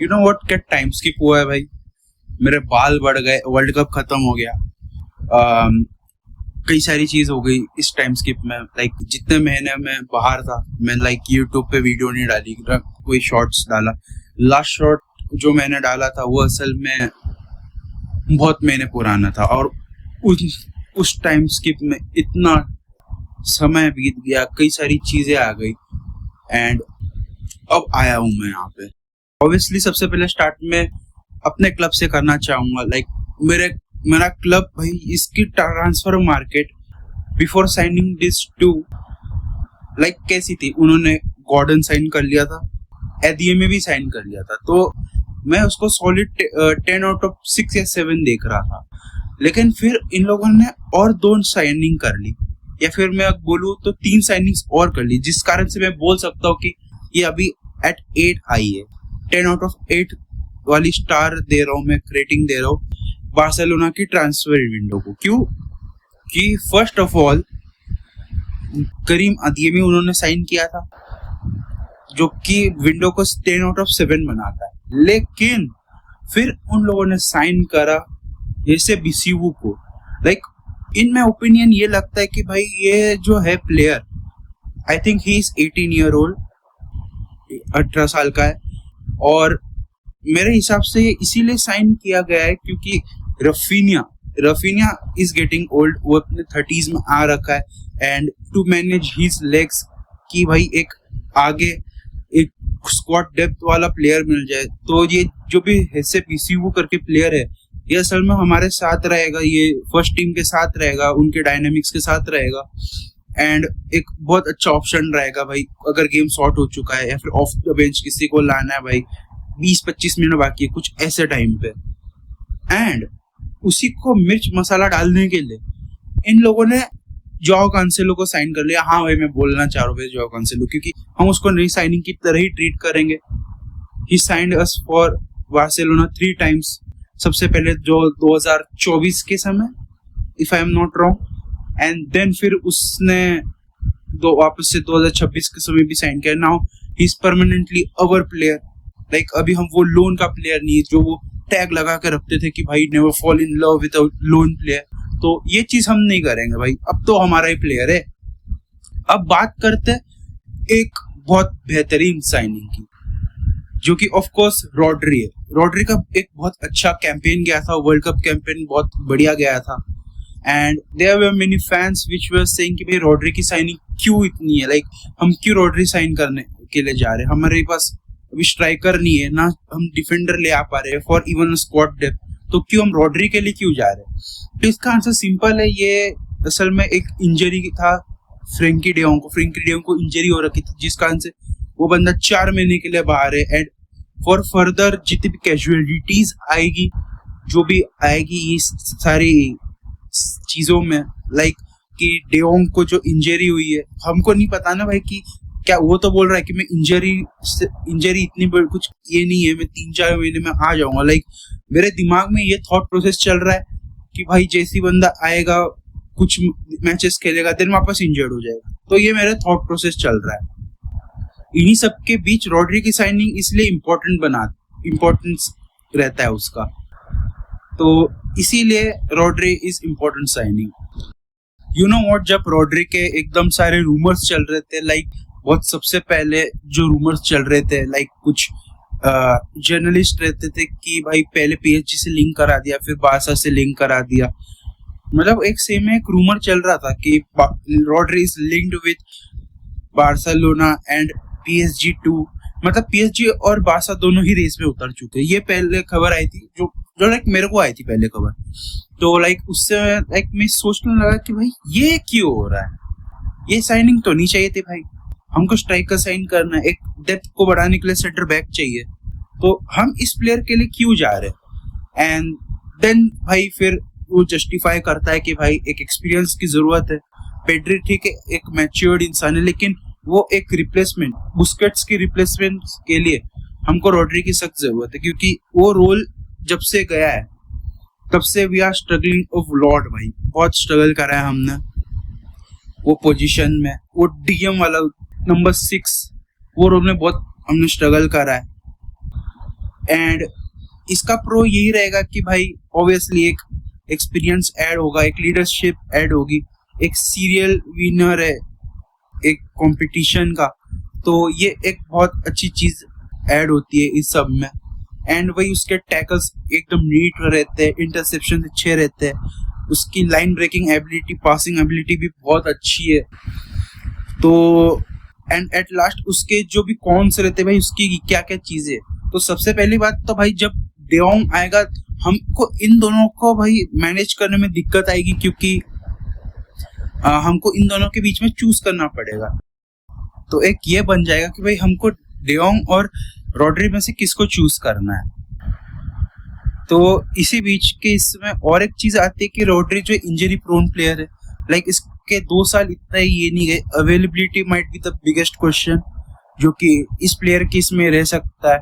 You know what, क्या time skip हुआ है भाई। मेरे बाल बढ़ गए, वर्ल्ड कप खत्म हो गया, कई सारी चीज हो गई इस टाइम स्किप में। लाइक जितने महीने में बाहर था, मैं लाइक यूट्यूब पे वीडियो नहीं डाली, कोई शॉर्ट्स डाला। लास्ट शॉर्ट जो मैंने डाला था वो असल में बहुत महीने पुराना था, और उस टाइम स्किप में इतना समय बीत गया, कई सारी चीजें आ गई, एंड अब आया हूँ मैं यहाँ पे। ऑब्वियसली सबसे पहले स्टार्ट में अपने क्लब से करना चाहूंगा। लाइक मेरा क्लब भाई, इसकी transfer market before signing this to like कैसी थी। उन्होंने गॉर्डन साइन कर लिया था, एडीए में भी साइन कर लिया था, तो मैं उसको सॉलिड 10 आउट ऑफ 6 या 7 देख रहा था। लेकिन फिर इन लोगों ने और 2 साइनिंग कर ली, या फिर मैं बोलूँ तो 3 साइनिंग्स और कर ली, जिस कारण से मैं बोल सकता हूँ कि ये अभी एट 8 आई है। 10 आउट ऑफ 8 वाली स्टार दे रहा हूँ मैं, रेटिंग दे रहा हूँ बार्सिलोना की ट्रांसफर विंडो को। क्यों कि फर्स्ट ऑफ ऑल करीम अदीमी उन्होंने साइन किया था, जो कि विंडो को 10 आउट ऑफ 7 बनाता है। लेकिन फिर उन लोगों ने साइन करा जैसे बिसीवू को। लाइक इन माय ओपिनियन ये लगता है कि भाई ये जो है player, I think he is 18 year old, 18 साल का है, और मेरे हिसाब से ये इसीलिए साइन किया गया है क्योंकि रफीनिया इज गेटिंग ओल्ड, वो अपने 30s में आ रखा है, and to manage his legs कि भाई एक आगे एक स्क्वाड डेप्थ वाला प्लेयर मिल जाए। तो ये जो भी ऐसे पीसीयू करके प्लेयर है, ये असल में हमारे साथ रहेगा, ये फर्स्ट टीम के साथ रहेगा, उनके डायनेमिक्स के साथ रहेगा, एंड एक बहुत अच्छा ऑप्शन रहेगा भाई अगर गेम शॉर्ट हो चुका है या फिर ऑफ द बेंच किसी को लाना है भाई, 20-25 मिनट बाकी है कुछ ऐसे टाइम पे। एंड उसी को मिर्च मसाला डालने के लिए इन लोगों ने जोआओ कैंसेलो को साइन कर लिया। हाँ भाई, मैं बोलना चाह रहा हूँ जोआओ कैंसेलो, क्योंकि हम उसको नई साइनिंग की तरह ही ट्रीट करेंगे। He signed us for Barcelona 3 times. सबसे पहले जो 2024 के समय, if I am not wrong, and then फिर उसने वापस से 2026 के समय भी साइन किया। Now he is permanently our player. Like अभी हम वो लोन का प्लेयर नहीं है जो वो टैग लगा के रखते थे कि भाई never fall in love with a loan player. तो ये चीज हम नहीं करेंगे भाई, अब तो हमारा ही प्लेयर है। अब बात करते एक बहुत बेहतरीन साइनिंग की, जो कि ऑफ कोर्स रॉड्री है। रॉड्री का एक बहुत अच्छा कैंपेन गया था, वर्ल्ड कप कैंपेन बहुत बढ़िया गया था, and there were many fans which were saying कि भाई रॉड्री की साइनिंग क्यों इतनी है, लाइक हम क्यों रॉड्री साइन करने के लिए जा रहे हैं, हमारे पास अभी स्ट्राइकर नहीं है ना, हम डिफेंडर ले आ पा रहे हैं फॉर इवन स्क्वाड डेप्थ, तो क्यों हम रॉड्री के लिए क्यों जा रहे हैं। तो इसका आंसर सिंपल है, ये असल में एक इंजरी था फ्रेंकी डेयोंग को इंजरी हो रखी थी, जिस कारण से वो बंदा 4 महीने के लिए बाहर है। एंड फॉर फर्दर जितनी भी कैजुअलिटीज आएगी, जो भी आएगी इस सारी चीजों में, लाइक कि डेयोंग को जो इंजरी हुई है, हमको नहीं पता ना भाई कि क्या वो तो बोल रहा है कि मैं इंजरी इतनी बड़ी कुछ ये नहीं है, मैं 3-4 महीने में आ जाऊंगा। लाइक मेरे दिमाग में ये थॉट प्रोसेस चल रहा है कि भाई जैसी बंदा आएगा कुछ मैचेस खेलेगा देन वापस इंजर्ड हो जाएगा। तो ये मेरा थॉट प्रोसेस चल रहा है। इन्हीं सब के बीच रॉड्री की साइनिंग इसलिए इम्पोर्टेंस रहता है उसका, तो इसीलिए Rodri is important signing. You know what, जब रॉड्री के एकदम सारे रूमर्स चल रहे थे, लाइक बहुत सबसे पहले जो रूमर्स चल रहे थे, लाइक कुछ जर्नलिस्ट रहते थे कि भाई पहले पीएसजी से लिंक करा दिया, फिर बारसा से लिंक करा दिया, मतलब एक सेम एक रूमर चल रहा था कि Rodri is linked with Barcelona and PSG too, मतलब पीएसजी और बारसा दोनों ही रेस में उतर चुके हैं। ये पहले खबर आई थी जो लाइक मेरे को आई थी पहले खबर, तो लाइक उससे लाइक मैं सोचने लगा कि भाई ये क्यों हो रहा है, ये साइनिंग तो नहीं चाहिए थी भाई, हमको स्ट्राइकर साइन करना है, एक डेप्थ को बढ़ाने के लिए सेंटर बैक चाहिए, तो हम इस प्लेयर के लिए क्यों जा रहे हैं। एंड देन भाई फिर वो जस्टिफाई करता है कि भाई एक एक्सपीरियंस की जरूरत है। पेड्री ठीक है, एक मैच्योर्ड इंसान है, लेकिन वो एक रिप्लेसमेंट, बुस्केट्स की रिप्लेसमेंट के लिए हमको रॉड्री की सख्त जरूरत है, क्योंकि वो रोल जब से गया है तब से we are struggling of lord भाई, बहुत स्ट्रगल करा है हमने वो पोजीशन में, वो डीएम वाला नंबर 6 वो रोल में बहुत हमने स्ट्रगल करा है। एंड इसका प्रो यही रहेगा कि भाई ऑब्वियसली एक एक्सपीरियंस ऐड होगा, एक लीडरशिप ऐड होगी, एक सीरियल विनर है एक कंपटीशन का, तो ये एक बहुत अच्छी चीज ऐड होती है इस सब में। एंड वही उसके टैकल्स एकदम नीट रहते हैं, इंटरसेप्शन अच्छे रहते हैं, उसकी line breaking ability, passing ability भी बहुत अच्छी है। तो एंड एट लास्ट उसके जो भी कॉन्स रहते हैं भाई, उसकी क्या क्या चीजें, तो सबसे पहली बात तो भाई जब डे जॉन्ग आएगा हमको इन दोनों को भाई मैनेज करने में दिक्कत आएगी, क्योंकि हमको इन दोनों के बीच में चूज करना पड़ेगा। तो एक ये बन जाएगा कि भाई हमको डे जॉन्ग और रॉड्री में से किसको चूज करना है। तो इसी बीच के इसमें और एक चीज आती है कि रॉड्री जो इंजरी प्रोन प्लेयर है, लाइक इसके 2 साल इतना ही ये नहीं गए, availability might be the biggest question जो कि इस प्लेयर की इसमें रह सकता है।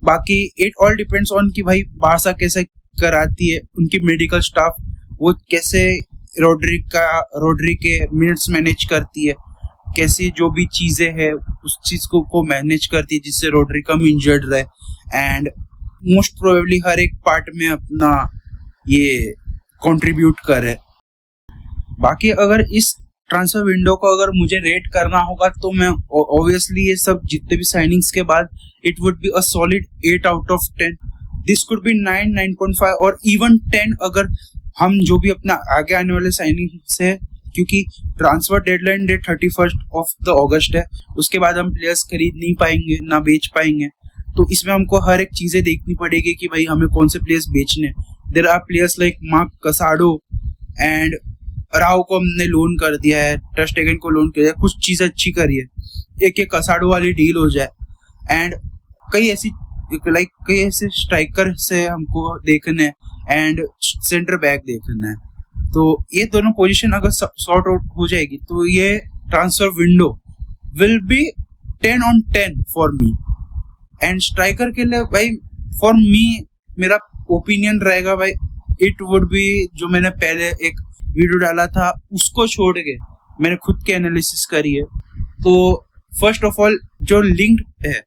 बाकी इट ऑल डिपेंड्स ऑन कि भाई बारसा कैसे कराती है, उनकी मेडिकल स्टाफ वो कैसे रॉड्री के मिनट्स मैनेज करती है, कैसी जो भी चीजें है उस चीज को मैनेज करती है जिससे रॉड्री कम इंजर्ड रहे एंड मोस्ट प्रोबेबली हर एक पार्ट में अपना ये कंट्रीब्यूट करे। बाकी अगर इस ट्रांसफर विंडो को अगर मुझे रेट करना होगा तो मैं ऑब्वियसली ये सब जितने भी साइनिंग्स के बाद it would be a solid 8 out of 10। This could be 9, 9.5 और इवन 10 अगर हम जो भी अपना आगे आने वाले साइनिंग्स है, क्योंकि transfer deadline date 31 of the August है, उसके बाद हम प्लेयर्स खरीद नहीं पाएंगे ना बेच पाएंगे। तो इसमें हमको हर एक चीजें देखनी पड़ेगी कि भाई हमें कौन से प्लेयर्स बेचने। There are players like Marc Casado and राव को हमने लोन कर दिया है, टर स्टेगन को लोन कर दिया, कुछ चीजें अच्छी करी है, एक कसाडो वाली डील हो जाए एंड कई ऐसे स्ट्राइकर से हमको देखने एंड सेंटर बैक देखना है। तो ये दोनों पोजीशन अगर सॉर्ट आउट हो जाएगी तो ये transfer window will be 10 on 10 for me. And striker के लिए भाई फॉर मी मेरा ओपिनियन रहेगा भाई इट वुड बी, जो मैंने पहले एक वीडियो डाला था उसको छोड़ के मैंने खुद के एनालिसिस करी है। तो फर्स्ट ऑफ ऑल जो लिंक्ड है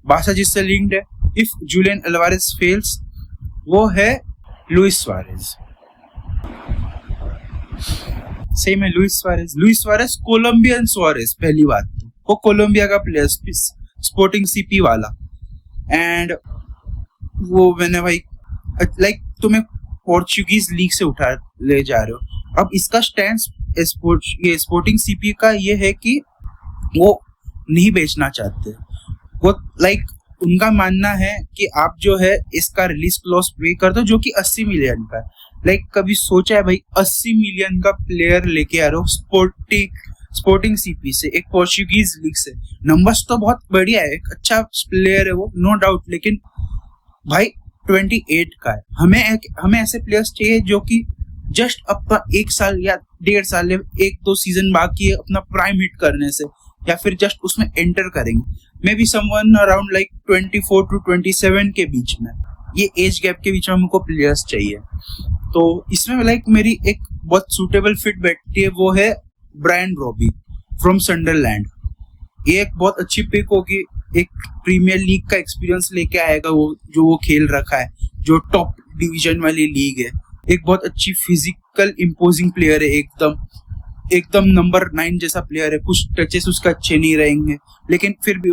बारसा जिससे लिंक्ड है, इफ जूलियन अल्वारेज फेल्स, वो है लुइस सुआरेज। सही में लुइस सुआरेज कोलंबियन सुआरेज, पहली बात तो वो कोलंबिया का प्लेयर, स्पोर्टिंग सीपी वाला। एंड वो मैंने भाई लाइक तुम्हें पोर्चुगीज लीग से उठा ले जा रहे हो। अब इसका स्टैंड स्पोर्टिंग सीपी का ये है कि वो नहीं बेचना चाहते, वो लाइक उनका मानना है कि आप जो है इसका रिलीज क्लॉज पे कर दो जो कि 80 मिलियन का है। लाइक कभी सोचा है भाई 80 मिलियन का प्लेयर लेके आ रहे हो स्पोर्टिंग सीपी से, एक पोर्चुगीज लीग से। नंबर्स तो बहुत बढ़िया है, एक अच्छा प्लेयर है वो, नो डाउट, लेकिन भाई 28 का है। हमें ऐसे प्लेयर्स चाहिए जो कि जस्ट अपना 1 साल या 1.5 साल या 1-2 सीजन बाकी है अपना प्राइम हिट करने से, या फिर जस्ट उसमें एंटर करेंगे। May be someone around like 24 to 27 के बीच में, ये एज गैप के बीच में हमको प्लेयर्स चाहिए। तो इसमें लाइक मेरी एक बहुत सूटेबल फिट बैठती है, वो है ब्रायन ब्रॉबी फ्रॉम संडरलैंड। ये एक बहुत अच्छी पिक होगी, एक प्रीमियर लीग का एक्सपीरियंस लेके आएगा वो खेल रखा है, जो टॉप डिवीजन वाली लीग है। एक बहुत अच्छी फिजिकल इम्पोजिंग प्लेयर है, एकदम नंबर 9 जैसा प्लेयर है। कुछ टचेस उसका अच्छे नहीं रहेंगे, लेकिन फिर भी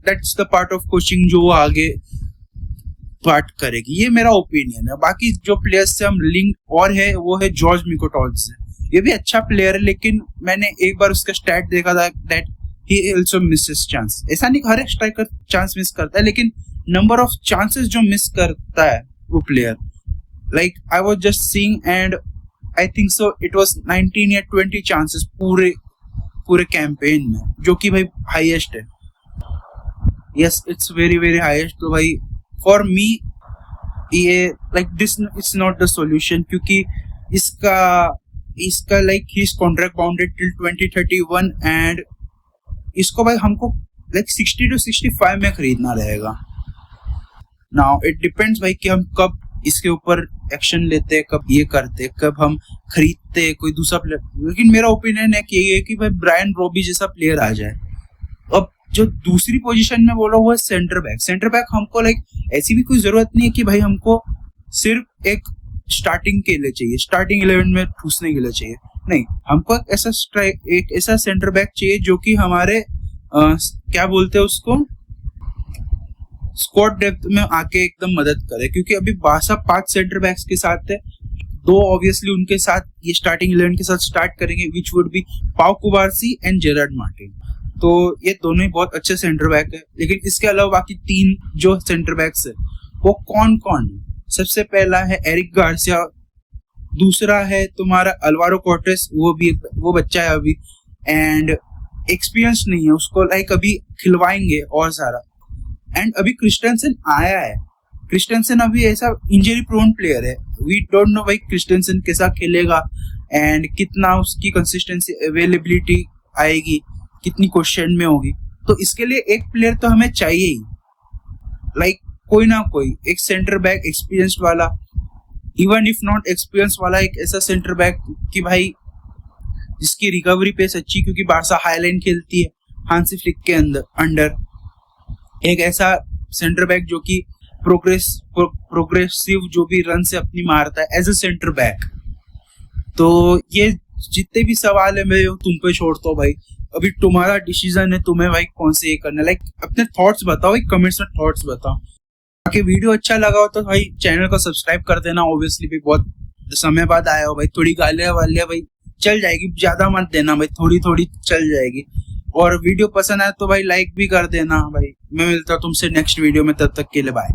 that's the part of coaching जो वो आगे पार्ट करेगी। ये मेरा ओपिनियन है। बाकी जो प्लेयर्स से हम लिंक और है वो है जॉर्ज मिकोटॉज से। ये भी अच्छा प्लेयर है, लेकिन मैंने एक बार उसका स्टैट देखा था that he also Mrs chance. ऐसा नहीं हर एक स्ट्राइकर चांस मिस करता है, लेकिन नंबर ऑफ चांसेस जो मिस करता है वो player, like I was just seeing and I think so it was 19 या 20 चांसेस पूरे कैंपेन में, जो कि भाई हाईएस्ट है। Yes, it's very very highest. तो भाई फॉर मी ये like this it's not the solution, क्योंकि इसका like he is contract bounded till 2031 and इसको भाई हमको लाइक 60 to 65 में खरीदना रहेगा। नाउ इट डिपेंड्स भाई कि हम कब इसके ऊपर एक्शन लेते हैं, कब ये करते, कब हम खरीदते हैं कोई दूसरा प्लेयर। लेकिन मेरा ओपिनियन है कि ये कि भाई ब्रायन ब्रॉबी जैसा प्लेयर आ जाए। अब जो दूसरी पोजीशन में बोलो वो है सेंटर बैक। सेंटर बैक हमको लाइक ऐसी भी कोई जरूरत नहीं है कि भाई हमको सिर्फ एक स्टार्टिंग के लिए चाहिए, स्टार्टिंग 11 में ठूसने के लिए चाहिए, नहीं, हमको एक ऐसा सेंटर बैक चाहिए जो कि हमारे क्या बोलते हैं उसको, स्क्वाड डेप्थ में आके एकदम मदद करे। क्योंकि अभी बारसा 5 सेंटर बैक्स के साथ है, 2 ऑब्वियसली उनके साथ ये स्टार्टिंग 11 के साथ स्टार्ट करेंगे, विच वुड बी पाउ कुबारसी एंड जेरार्ड मार्टिन। तो ये दोनों ही बहुत अच्छे सेंटर बैक है। लेकिन इसके अलावा बाकी 3 जो सेंटर बैक्स है वो कौन कौन है? सबसे पहला है एरिक गार्सिया, दूसरा है तुम्हारा अल्वारो कोर्टेस, वो बच्चा है अभी एंड एक्सपीरियंस नहीं है उसको, लाइक अभी खिलवाएंगे और सारा। एंड अभी क्रिस्टेंसन आया है, क्रिस्टेंसन अभी ऐसा इंजरी प्रोन प्लेयर है, वी डोंट नो भाई क्रिस्टेंसन कैसा खेलेगा एंड कितना उसकी कंसिस्टेंसी अवेलेबिलिटी आएगी, कितनी क्वेश्चन में होगी। तो इसके लिए एक प्लेयर तो हमें चाहिए ही, लाइक कोई ना कोई एक सेंटर बैक एक्सपीरियंस्ड वाला, इवन इफ नॉट एक्सपीरियंस वाला, एक ऐसा सेंटर बैक कि भाई जिसकी रिकवरी पेस अच्छी, क्योंकि बारसा हाईलाइन खेलती है हांसी फ्लिक के अंडर, एक ऐसा सेंटर बैक जो कि प्रोग्रेसिव जो भी रन से अपनी मारता है एज अ सेंटर बैक। तो ये जितने भी सवाल है मैं तुम पे छोड़ता हूँ भाई, अभी तुम्हारा डिसीजन है, तुम्हें भाई कौन से ये करना है, लाइक अपने थॉट्स बताओ, एक कमेंट्स में थॉट्स बताओ। बाकी वीडियो अच्छा लगा हो तो भाई चैनल को सब्सक्राइब कर देना, ऑब्वियसली भी बहुत समय बाद आया हो भाई, थोड़ी गालियां वालियां भाई चल जाएगी, ज्यादा मत देना भाई, थोड़ी थोड़ी चल जाएगी। और वीडियो पसंद आए तो भाई लाइक भी कर देना भाई। मैं मिलता हूँ तुमसे नेक्स्ट वीडियो में, तब तक के लिए बाय।